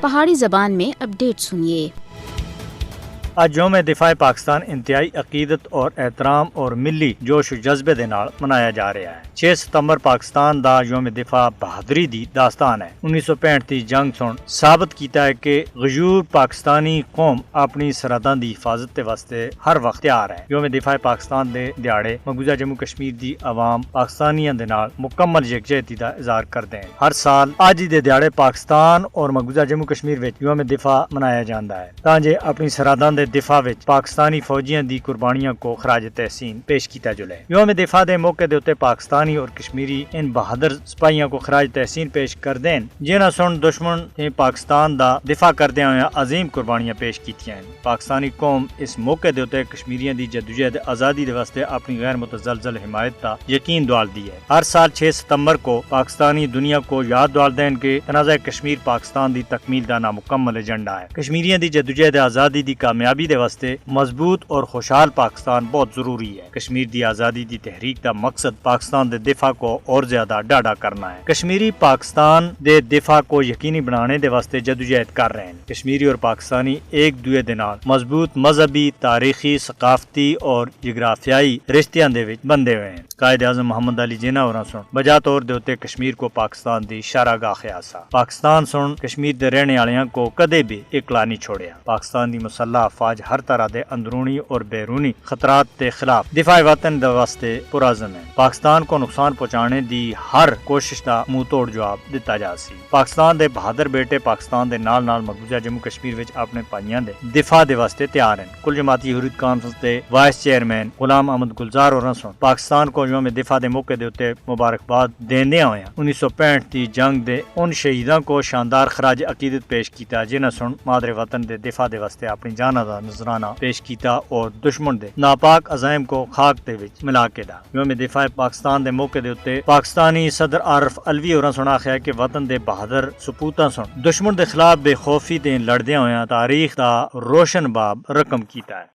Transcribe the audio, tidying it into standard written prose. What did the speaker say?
پہاڑی زبان میں اپڈیٹ سنیے۔ آج یوم دفاع پاکستان انتہائی عقیدت اور احترام اور ملی جوش و جذبے دے نال منایا جا رہا ہے۔ 6 ستمبر پاکستان دا یوم دفاع بہادری دی داستان ہے۔ 1965 دی جنگ سن ثابت کیتا ہے کہ غیور پاکستانی قوم اپنی سرحداں دی حفاظت دے واسطے ہر وقت تیار ہے۔ یوم دفاع پاکستان دے دیہاڑے مقبوضہ جموں کشمیر دی عوام پاکستانیاں دے نال مکمل یکجہتی دا اظہار کردے ہیں۔ ہر سال اج دے دیہاڑے پاکستان اور مقبوضہ جموں کشمیر وچ یوم دفاع منایا جاندا ہے تاں جے اپنی سرحداں دے دفاع وچ پاکستانی فوجیاں دی قربانیاں کو خراج تحسین پیش کیتا جلے۔ یوم دفاع دے موقع دے اوتے پاکستانی اور کشمیری ان بہادر سپاہیاں کو خراج تحسین پیش کردے ہیں جنہاں سن دشمن نے پاکستان دا دفاع کردے ہوئے عظیم قربانیاں پیش کیتیاں ہیں۔ پاکستانی قوم اس موقع دے اوتے کشمیریاں دی جدوجہد آزادی دے واسطے اپنی غیر متزلزل حمایت دا یقین دلائدی ہے۔ ہر سال 6 ستمبر کو پاکستانی دنیا کو یاد دلائدے ہیں کہ تنازع کشمیر پاکستان دی تکمیل دا نامکمل ایجنڈا ہے۔ کشمیریاں دی جدوجہد آزادی دی کامیابی دے واسطے مضبوط اور خوشحال پاکستان بہت ضروری ہے۔ کشمیر دی آزادی دی تحریک دا مقصد پاکستان دے دفاع کو اور زیادہ ڈاڑا کرنا ہے۔ کشمیری پاکستان دے دفاع کو یقینی بنانے دے واسطے جدوجہد کر رہے ہیں۔ کشمیری اور پاکستانی ایک دوے دے نال مضبوط مذہبی، تاریخی، ثقافتی اور جغرافیائی رشتیاں دے وچ بندے ہوئے ہیں۔ قائد اعظم محمد علی جناح ہوراں سن بجا طور دے اوتے کشمیر کو پاکستان دی شرحگاہ خیاسا۔ پاکستان سن کشمیر دے رہنے والیاں کو کدے بھی اکلا نہیں چھوڑیا۔ پاکستان دی مسلح افواج ہر طرح دے اندرونی اور بیرونی خطرات کے خلاف دفاع وطن دے واسطے پرعزم ہے۔ پاکستان کو نقصان پہنچانے دی ہر کوشش دا منہ توڑ جواب دتا جا سی۔ پاکستان دے بہادر بیٹے پاکستان دے نال نال مقبوضہ جموں کشمیر وچ اپنے بھائیاں دے دفاع دے واسطے تیار ہیں۔ کل جماعتی حریت کانفرنس دے وائس چیئرمین غلام احمد گلزار ہوراں سن پاکستان کو یوم دفاع دے موقع دے اوتے مبارکباد دیندیاں ہویاں 1965 دی جنگ دے ان شہیداں کو شاندار خراج عقیدت پیش کیتا جنہاں سن مادر وطن دے دفاع دے واسطے اپنی جاناں دا نذرانہ پیش کیتا اور دشمن دے ناپاک عزائم کو خاک دے وچ ملا کے دا۔ یوم دفاع پاکستان دے موقع دے اوتے پاکستانی صدر عارف الوی ہوراں سن آکھیا کہ وطن دے بہادر سپوتاں سن دشمن دے خلاف بے خوفی تے لڑدیاں ہویاں تاریخ دا روشن باب رقم کیتا ہے۔